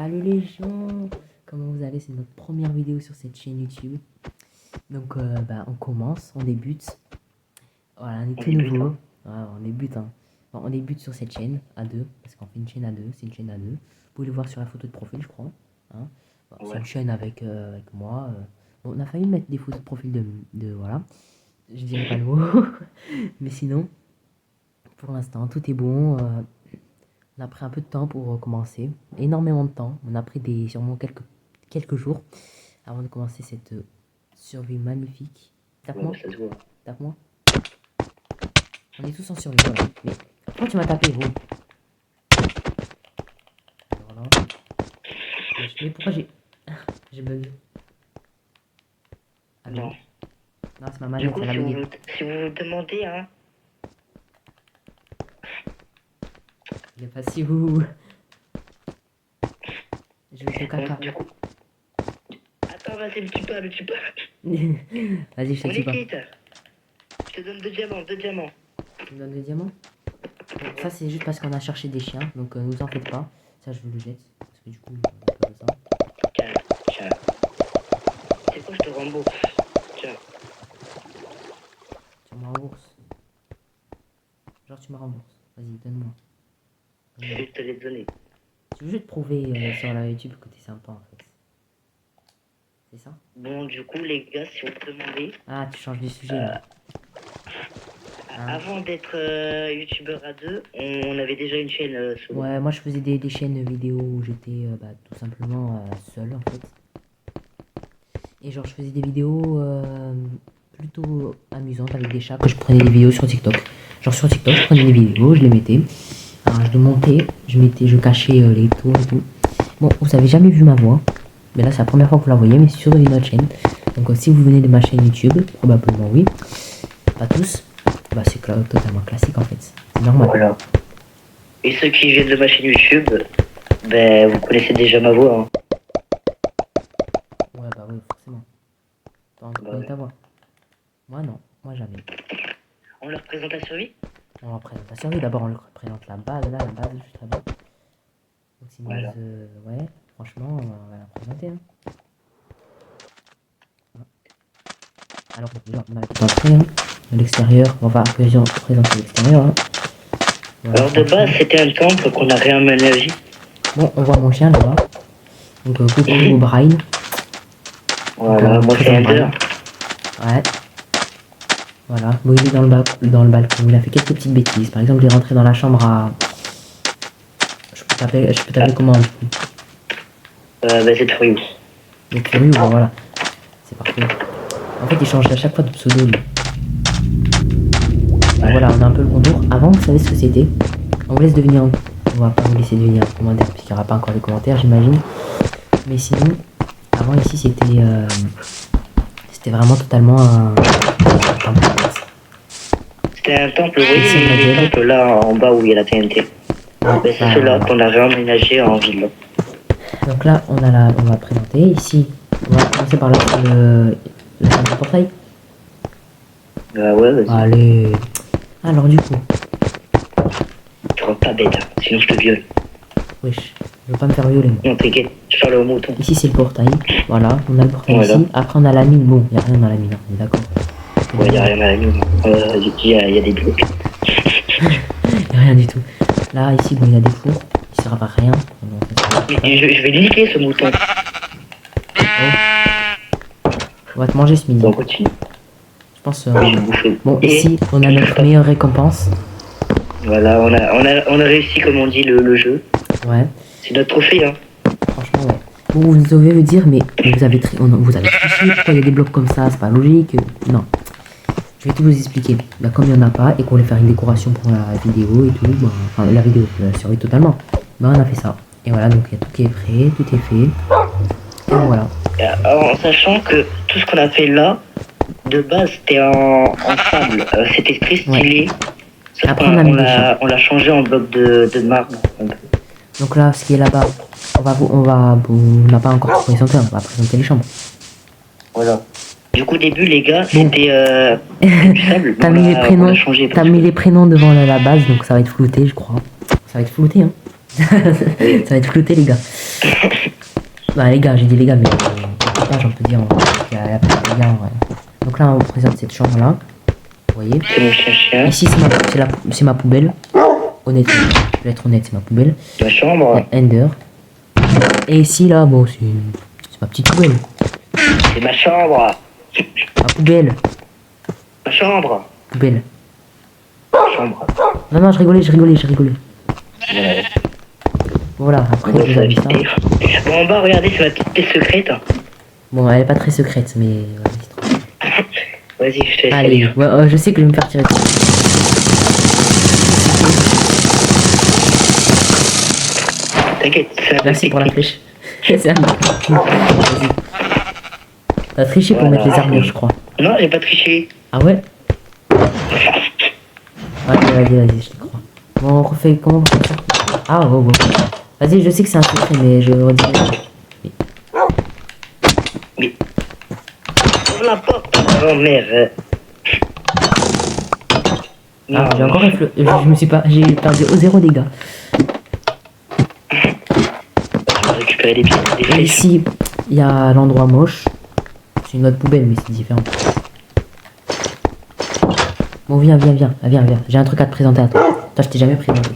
Salut les gens, comment vous allez? C'est notre première vidéo sur cette chaîne YouTube. Donc on commence, on débute. Voilà, on est tout nouveau. Ouais, on débute hein. Bon, on débute sur cette chaîne à deux, parce qu'on fait une chaîne à deux, c'est une chaîne à deux. Vous pouvez le voir sur la photo de profil, je crois. Hein. Bon, c'est une chaîne avec moi. Bon, on a failli mettre des photos de profil de voilà. Je dirais pas le mot. Mais sinon, pour l'instant, tout est bon. On a pris un peu de temps pour commencer, énormément de temps. On a pris sûrement quelques jours avant de commencer cette survie magnifique. Tape-moi, tape-moi. On est tous en survie, voilà. Mais pourquoi tu m'as tapé, gros? Voilà. Mais pourquoi j'ai bug? Ah non. Non, c'est ma manette, elle a bugué. Si vous vous demandez, hein. Il est pas si vous. Je vais te caca. Attends, vas-y, le tue pas. Vas-y, je te tue pas. Je te donne 2 diamants, 2 diamants. Tu me donnes 2 diamants? Bon, ça, c'est juste parce qu'on a cherché des chiens, donc nous en faites pas. Ça, je vous le jette, parce que du coup, on a peur de ça. Tiens. C'est quoi, je te rembourse. Tiens. Tu me rembourses. Genre, tu me rembourses. Vas-y, donne-moi. Je vais te les donner. Je veux juste prouver sur la YouTube que t'es sympa, en fait. C'est ça? Bon, du coup, les gars, si vous me demandez... Ah, tu changes de sujet, là. Avant d'être youtubeur à deux, on avait déjà une chaîne solo. Ouais, moi je faisais des chaînes vidéo où j'étais tout simplement seul en fait. Et genre je faisais des vidéos plutôt amusantes avec des chats que je prenais des vidéos sur TikTok. Genre sur TikTok je prenais des vidéos, je les mettais. Alors je les montais, je cachais les tours et tout. Bon, vous avez jamais vu ma voix. Mais là c'est la première fois que vous la voyez, mais sur une autre chaîne. Donc si vous venez de ma chaîne YouTube, probablement oui. Pas tous. Bah c'est totalement classique en fait, c'est normal. Voilà. Et ceux qui viennent de ma chaîne YouTube, ben vous connaissez déjà ma voix. Hein. Ouais bah oui forcément. Toi on connaît ta voix. Moi non, moi jamais. On leur présente la survie? On leur présente la survie, d'abord on leur présente la base là, la base juste là-bas. Donc c'est une base, ouais, franchement on va la présenter. Hein. Alors déjà on a tout entré hein. De l'extérieur, on va présenter l'extérieur. Hein. Voilà, alors de base, c'était un temple qu'on a réaménagé. Bon, on voit mon chien là-bas. Donc coucou au Brian. Voilà, moi c'est Ender. Ouais. Voilà, bon il est dans le balcon, il a fait quelques petites bêtises. Par exemple, il est rentré dans la chambre à... Je peux t'appeler comment du coup? Bah c'est Furious. C'est Furious, bon, voilà. C'est parfait. En fait, il change à chaque fois de pseudo lui. Ouais. Voilà, on a un peu le contour. Avant, vous savez ce que c'était? On vous laisse deviner. On va pas vous laisser deviner en commentaire, puisqu'il n'y aura pas encore les commentaires, j'imagine. Mais sinon, avant ici, c'était vraiment totalement un temple. C'était un temple, vous voyez, le temple là en bas où il y a la TNT. Ouais, c'est cela qu'on a réaménagé en ville. Donc là, on va présenter. Ici, on va commencer par la salle du portail. Ouais, vas-y. Allez. Alors du coup. Tu rentres pas bête, hein, sinon je te viole. Wesh, je veux pas me faire violer. Non, t'inquiète, je parle au mouton. Ici c'est le portail. Voilà, on a le portail ici. Après on a la mine. Bon, y a rien dans la mine, hein, on est d'accord. Ouais, y a rien dans la mine. Y a des blocs. Y a rien du tout. Là, ici, bon, il y a des fours. Il sert à rien. Je vais niquer ce mouton. Oh. On va te manger ce midi. On continue. Je pense. Bon, ici, on a notre meilleure récompense. Voilà, on a réussi, comme on dit, le jeu. Ouais. C'est notre trophée, hein. Franchement, ouais. Bon, vous devez me dire, mais vous avez triché. Pourquoi il y a des blocs comme ça? C'est pas logique. Non. Je vais tout vous expliquer. Bah, comme il n'y en a pas et qu'on voulait faire une décoration pour la vidéo et tout, bah, enfin la vidéo, la survie totalement, bah on a fait ça. Et voilà, donc il y a tout qui est prêt, tout est fait. Et voilà. Alors, en sachant que tout ce qu'on a fait là, de base c'était en sable, c'était très stylé. Ouais. Après on l'a changé en bloc de marbre. Donc là, ce qui est là-bas, on n'a pas encore présenté, on va présenter les chambres. Voilà. Du coup, au début, les gars, c'était du sable. T'as mis les prénoms devant la base, donc ça va être flouté, je crois. Ça va être flouté, hein. Ça va être flouté, les gars. Bah, les gars, j'ai dit les gars, mais j'en peux dire. Il y a pas de gars, en vrai. Donc là, on présente cette chambre-là. Vous voyez. C'est mon chien. Ici, c'est ma poubelle. Honnêtement, je vais être honnête, c'est ma poubelle. Ma chambre. Ender. Et ici, là, bon, c'est ma petite poubelle. C'est ma chambre. Ma poubelle. Ma chambre. Poubelle. Chambre. Non, je rigolais. Ouais. Voilà, après, Ouais, je vous ça va ai mis ça. vite. Bon, en bas, regardez, c'est ma petite pièce secrète. Bon, elle est pas très secrète, mais... ouais, c'est trop. Vas-y, je te laisse Allez, aller. ouais, je sais que je vais me faire tirer dessus. T'inquiète, c'est un Merci pour la technique. flèche. C'est un... Vas-y. T'as triché pour Voilà. mettre les armures, je crois. Non, j'ai pas triché. Ah ouais? Vas-y, je te crois. Bon, on refait comment on fait ça? Ah, ouais. Vas-y, je sais que c'est un secret, mais je redirai. Mais. Ouvre la porte. Oh merde. Ah, j'ai encore je me suis pas... J'ai perdu au 0 dégâts. On va récupérer des pièces. Des Et flèches. ici, il y a l'endroit moche. C'est une autre poubelle, mais c'est différent. Bon, viens. J'ai un truc à te présenter à toi. Toi, je t'ai jamais présenté.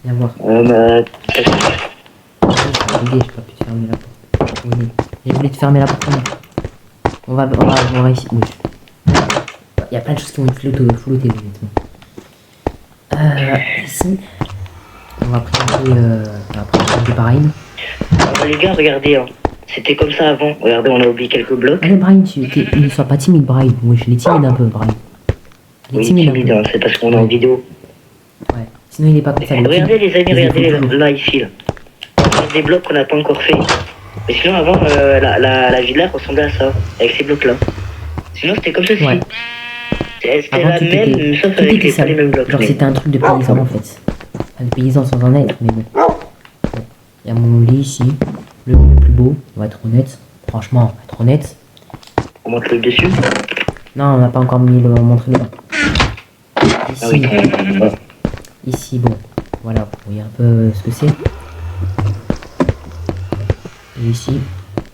Viens voir. Bah, Je peux pas pu te fermer la porte. Oui. J'ai voulu te fermer la porte. On va voir ici. Oui. Il y a plein de choses qui vont être flottées, honnêtement. Ici, on va présenter pareil. les gars, regardez, hein. C'était comme ça avant. Regardez, on a oublié quelques blocs. Allez, Brian, ne sois pas timide, Brian. Oui, je l'ai timide un peu, Brian. Il est Oui, timide timide, un hein, c'est parce qu'on est en Ouais. vidéo. peu. Ouais. Sinon, il est pas comme ça. il est Regardez timide. les amis, Il est regardez fou, là, ici. Là. Il y a des blocs qu'on n'a pas encore fait. Mais sinon, avant, la villa ressemblait à ça, avec ces blocs-là. Sinon, c'était comme ceci. Ouais. C'était Avant, la tout même, était- sauf tout avec était pas sale. les mêmes blocs. Genre, mais- c'était un truc de paysan, en fait. Enfin, de paysan sans en être, mais bon. Bon. Il y a mon lit ici. Le plus beau, on va être honnête. Franchement, on va être honnête. On monte le dessus. Non, on n'a pas encore montré les bains. Ici, Ah oui. Ouais. ici, bon, voilà, vous voyez un peu ce que c'est. Et ici,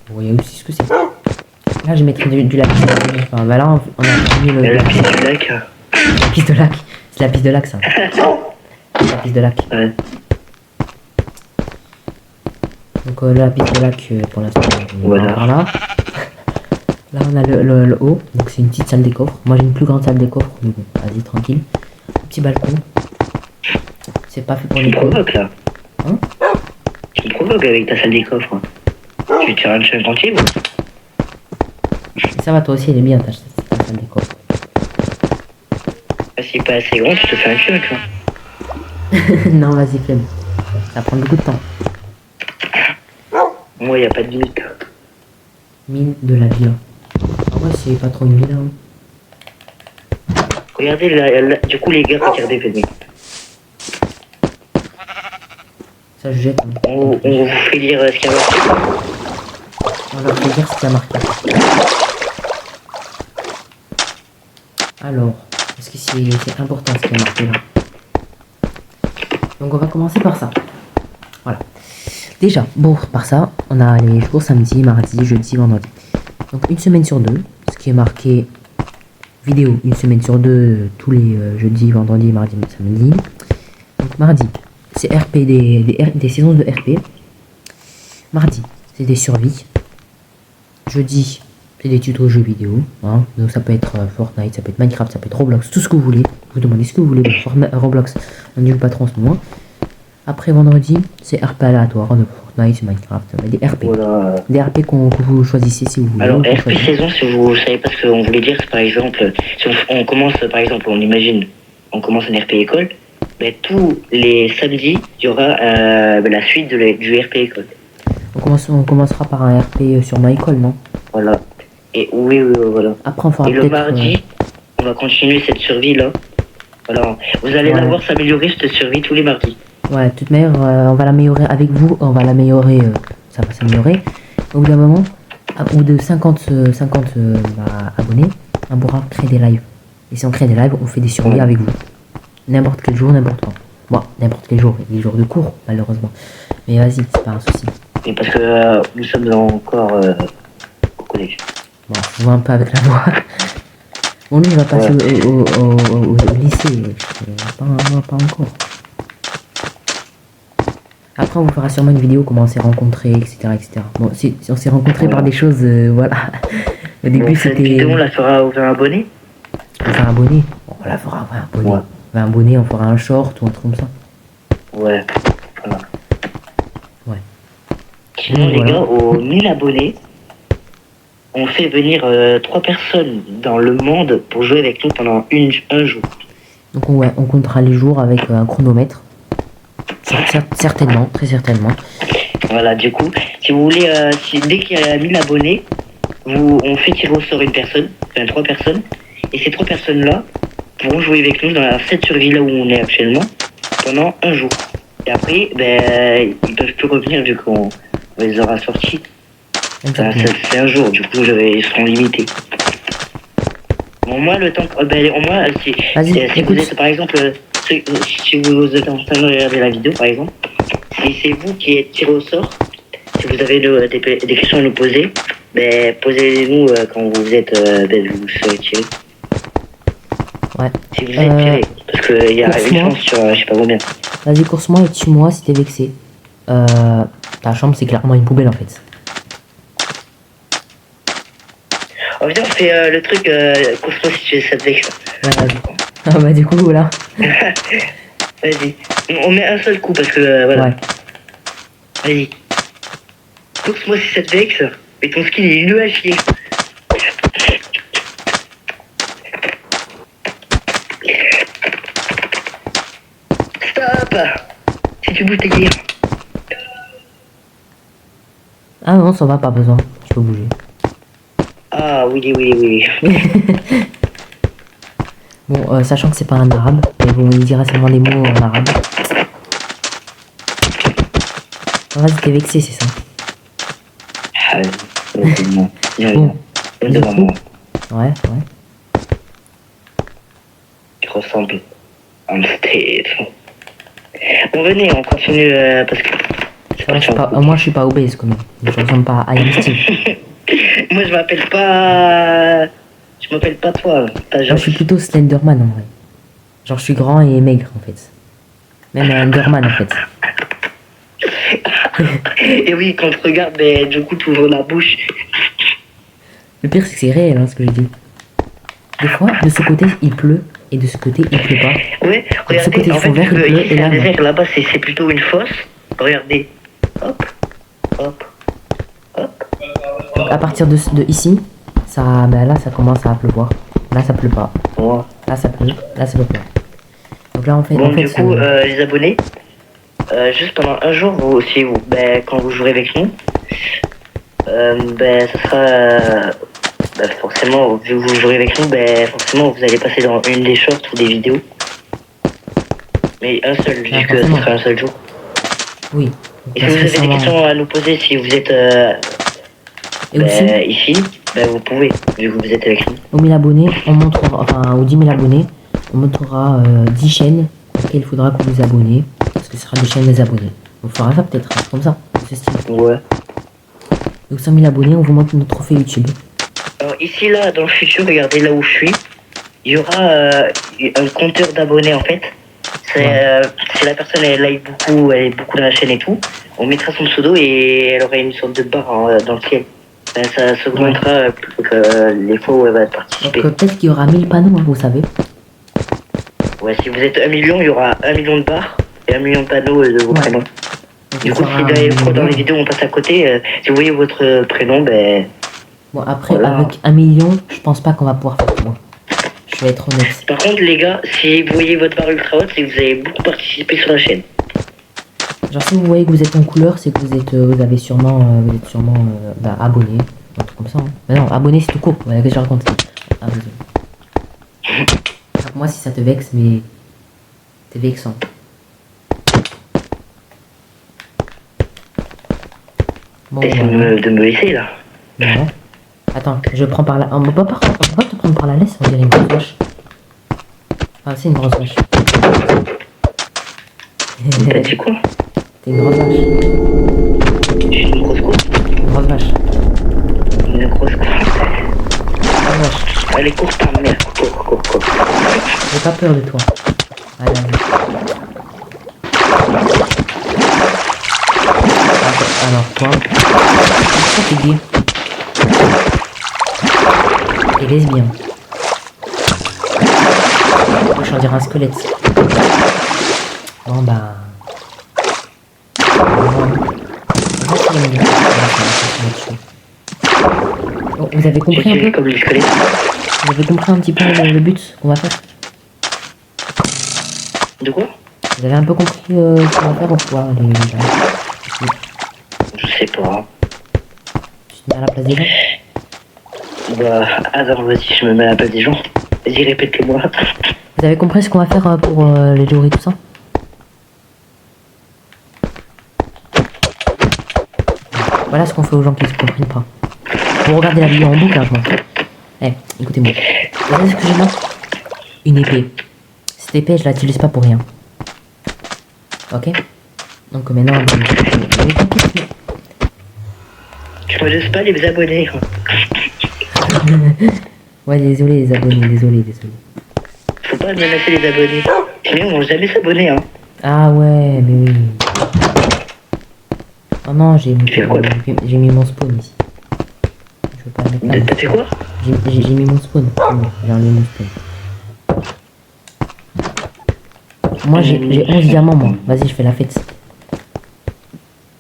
vous voyez aussi ce que c'est. Là, je mettrai du lac. Enfin, bah là, on a mis le... La pièce du lac. La piste de lac. C'est la piste de lac, ça. C'est la piste de lac. Ouais. Donc, la piste de lac, pour l'instant, on Voilà. va par là. Là, on a le haut. Donc, c'est une petite salle des coffres. Moi, j'ai une plus grande salle des coffres. Mais bon, vas-y, tranquille. Petit balcon. C'est pas fait pour Tu les me coffres. provoques là. Hein? Tu me provoques avec ta salle des coffres. Tu veux tirer un chien entier ou? Ça va, toi aussi, elle est bien, ta salle des coffres. Ah, c'est pas assez grand, tu te fais un chien, tu vois. Non, vas-y, flemme. Ça prend beaucoup de temps. Moi, y a pas de limite. Mine de la villa. Ah ouais, c'est pas trop une villa. Hein. Regardez, du coup, les gars, regardez, venez. Ça, je jette. Hein. On vous fait lire ce qu'il y a marqué. On leur fait dire ce qu'il y a marqué. Alors, parce que c'est important ce qu'il y a marqué là. Donc on va commencer par ça. Voilà. Déjà, bon, par ça, on a les jours samedi, mardi, jeudi, vendredi. Donc une semaine sur deux, ce qui est marqué vidéo, une semaine sur deux, tous les jeudis, vendredi, mardi, samedi. Donc mardi, c'est RP, des saisons de RP. Mardi, c'est des survies. Jeudi, c'est des tutos jeux vidéo. Hein. Donc ça peut être Fortnite, ça peut être Minecraft, ça peut être Roblox, tout ce que vous voulez. Vous demandez ce que vous voulez. Roblox, on n'y joue pas trop en ce moment. Après vendredi, c'est RP aléatoire de Fortnite, Minecraft, des RP. Voilà. Des RP que vous choisissez si vous voulez. Alors, vous RP choisissez. saison, si vous savez pas ce qu'on voulait dire, c'est par exemple, si on commence, par exemple, on imagine, on commence un RP école, ben, tous les samedis, il y aura la suite du RP école. On commencera par un RP sur ma école, non? Voilà. Et oui, voilà. Après, on fera Et le peut-être... mardi, on va continuer cette survie-là. Voilà. Vous allez Ouais. la voir s'améliorer, cette survie, tous les mardis. Ouais, de toute manière, on va l'améliorer avec vous, on va l'améliorer, ça va s'améliorer. Au bout d'un moment, au bout de 50 abonnés, on pourra créer des lives. Et si on crée des lives, on fait des survies Ouais. avec vous. N'importe quel jour, n'importe quand. Bon, n'importe quel jour, il y a des jours de cours, malheureusement. Mais vas-y, c'est pas un souci. Et parce que nous sommes encore au collège. Bon, on voit un peu avec la voix. Bon, lui, il va passer au lycée. Pas encore. Après, on vous fera sûrement une vidéo comment on s'est rencontrés, etc., etc. Bon, on s'est rencontrés par des choses, voilà. Au début, bon, cette c'était... vidéo, on la fera aux 20 abonnés. On fera un bonnet. Bon, on la fera 20 abonnés. Ouais. 20 abonnés, on fera un short ou un truc comme ça. Ouais, voilà. Ouais. Sinon, Donc, les voilà. gars, aux 1000 abonnés, on fait venir 3 personnes dans le monde pour jouer avec nous pendant un jour. Donc, ouais, on comptera les jours avec un chronomètre. Certainement, très certainement. Voilà, du coup, si vous voulez, dès qu'il y a 1000 abonnés, on fait tirer au sort une personne, enfin 3 personnes, et ces 3 personnes-là pourront jouer avec nous dans cette survie là où on est actuellement pendant un jour. Et après, ben, ils peuvent plus revenir vu qu'on les aura sortis. Enfin, c'est un jour, du coup, ils seront limités. Bon, moi, le temps. Moi, si vous êtes, par exemple, si vous êtes en train de regarder la vidéo, par exemple, si c'est vous qui êtes tiré au sort, si vous avez des questions à nous poser, ben, posez-les-nous quand vous êtes, vous serez tiré. Ouais. Si vous êtes tiré, parce qu'il y a une chance sur je sais pas combien. Vas-y, course-moi et tue-moi si t'es vexé. Ta chambre, c'est clairement une poubelle en fait. Oh, viens, on fait le truc, course-moi si ça te vexe. Ouais, vas-y. Ah bah, du coup, voilà. Vas-y. On met un seul coup parce que, voilà. Ouais. Vas-y. Course-moi si ça te vexe. Et ton skill, il est nul à chier. Stop. Si tu bouges, t'es guéri. Ah non, ça va, pas besoin. Tu peux bouger. Ah, oui. Bon, sachant que c'est pas un arabe, mais bon, il dira seulement des mots en arabe. Vas-y, t'es vexé, c'est ça. Ah, bon. Devant moi. Ouais. Tu ressembles à un Steve. Bon, venez, on continue parce que. Moi, je suis pas obèse quand même. Je ressemble pas à Ian Steve. Moi, je m'appelle pas toi. Moi, je suis plutôt Slenderman en vrai. Genre, je suis grand et maigre en fait. Même un Enderman en fait. Et oui, quand tu regardes, ben, du coup, tu ouvres la bouche. Le pire, c'est que c'est réel hein, ce que je dis. Des fois, de ce côté, il pleut et de ce côté, il pleut pas. Ouais, de ce côté, regardez, en fait, vert, il pleut et là, non. là-bas, c'est plutôt une fosse. Regardez. Hop. Donc, à partir de ici, ça, ben là, ça commence à pleuvoir. Là, ça pleut pas. Ouais. Là, ça pleut. Là, ça pleut pas. Donc là, Bon, du coup, les abonnés, juste pendant un jour, quand vous jouerez avec nous, ça sera... forcément, vu que vous jouerez avec nous, forcément, vous allez passer dans une des shorts ou des vidéos. Mais un seul, vu que ce sera un seul jour. Oui. Et si vous avez des questions à nous poser, si vous êtes ici, vous pouvez, vu que vous êtes avec nous. Aux 1000 abonnés, on montrera, enfin aux 10 000 abonnés, on montrera 10 chaînes auxquelles il faudra que vous vous abonnez. Parce que ce sera des chaînes des abonnés. On fera ça peut-être, comme ça, c'est stylé. Ouais. Donc 100 000 abonnés, on vous montre notre trophée YouTube. Alors ici, là, dans le futur, regardez là où je suis, il y aura un compteur d'abonnés en fait. Si la personne elle like beaucoup, elle est beaucoup dans la chaîne et tout, on mettra son pseudo et elle aura une sorte de barre dans le ciel. Ça s'augmentera que les fois où elle va participer. Donc peut-être qu'il y aura 1000 panneaux, hein, vous savez. Ouais, si vous êtes 1 million, il y aura 1 million de barres et 1 million de panneaux de vos prénoms. Donc, du coup, si dans les vidéos on passe à côté, si vous voyez votre prénom, Bon, après, voilà. Avec 1 million, je pense pas qu'on va pouvoir faire tout. Je vais être honnête. Par contre, les gars, si vous voyez votre barre ultra haute, c'est que vous avez beaucoup participé sur la chaîne. Genre, si vous voyez que vous êtes en couleur, c'est que vous êtes sûrement abonné. Un truc comme ça. Hein. Mais non, abonné, c'est tout court. Voilà, que je raconte. Ah, désolé. Moi, si ça te vexe, mais t'es vexant. Bon, de me laisser là. Ouais. Attends, je prends par là. On peut pas te prendre par la laisse, on dirait une grosse vache. Ah, c'est une grosse vache. T'as dit quoi? T'es une grosse vache. Je suis une grosse quoi? Une grosse vache. Une grosse quoi? Grosse vache. Elle est courte ta mère. Quoi. J'ai pas peur de toi. Allez, allez. Alors, toi, pourquoi t'es gay? T'es lesbien. Je dirais un squelette. Bon, bah. Bon, vous avez compris un peu? Comme les squelettes. Vous avez compris un petit peu le but qu'on va faire? De quoi? Vous avez un peu compris ce qu'on va faire ou quoi? Je sais pas. Tu te mets à la place des gens? Bah, attends, vas-y, je me mets à la place des gens. Vas-y, répète-le-moi. Vous avez compris ce qu'on va faire pour les théories, tout ça? Voilà ce qu'on fait aux gens qui ne se comprennent pas. Vous regardez la vidéo en boucle, hein, je m'en fous. Eh, écoutez-moi. Vous savez ce que j'ai là? Une épée. Cette épée, je l'utilise pas pour rien. Ok? Donc maintenant, Tu me laisses pas les abonnés. ouais, désolé les abonnés, désolé. Faut pas menacer les abonnés. Sinon, ils vont jamais s'abonner, hein. Ah ouais, mais oui. Oh non, j'ai mis mon spawn ici. Je veux pas le mettre là. T'as fait quoi? J'ai mis mon spawn. Non, j'ai enlevé mon spawn. Moi j'ai 11 diamants moi. Vas-y, je fais la fête.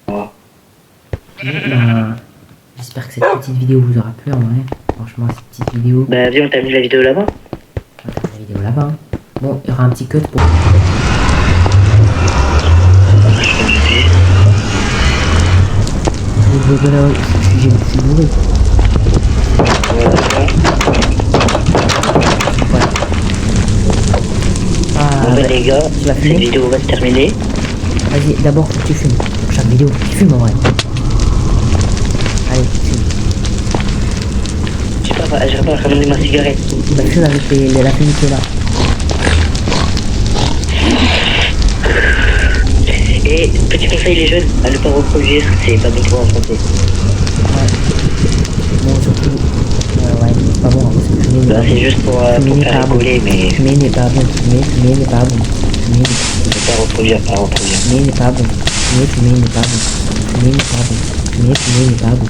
Ouais. Bah, j'espère que cette petite vidéo vous aura plu en vrai. Franchement, cette petite vidéo. Bah viens, on termine la vidéo là-bas. On va terminer la vidéo là-bas. Hein. Bon, il y aura un petit cut pour. J'ai bourré. Voilà. Bon bah les gars, tu vas cette fumer? vidéo va se terminer. Vas-y, d'abord faut que tu fumes. Pour chaque vidéo, tu fumes en vrai. Allez, fume. J'ai pas ramené ma cigarette. Bah fume avec la fumée qui est là. Et petit conseil les jeunes, à ne pas reproduire, c'est pas bon pour la santé. Ouais. Bon, surtout. Ouais, c'est pas bon. Bah, c'est juste pour faire rigoler, mais Fumer n'est pas bon. Fumer n'est pas bon. pas reproduire. Fumer n'est pas bon. Fumer n'est pas bon. Fumer n'est pas bon. Fumer n'est pas bon.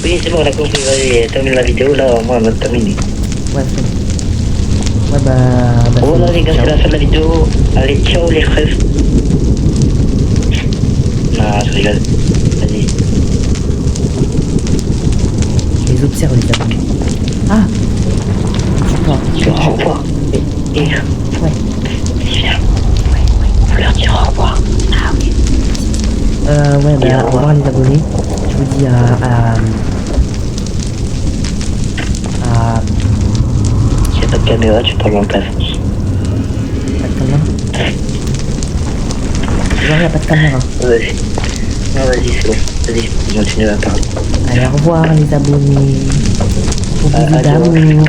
Oui, c'est bon, on a compris, vas-y, termine la vidéo, là, au moins, on a terminé. Ouais, c'est bon. Ouais, bah Voilà les gars, c'est la fin de la vidéo. Allez, ciao les frères. Non, je rigole. Vas-y. Je les observe les abonnés. Ah, Tu leur au revoir. Et ouais. viens. Faut leur dire au revoir. Ah oui. Ouais, bah, au revoir les abonnés. Je vous dis S'il n'y a pas de caméra, tu parles en place. Pas de caméra. Genre, y a pas de caméra. Vas-y. Non, vas-y, c'est bon. Vas-y, continue à parler. Allez, au revoir les abonnés. Au bout d'amour.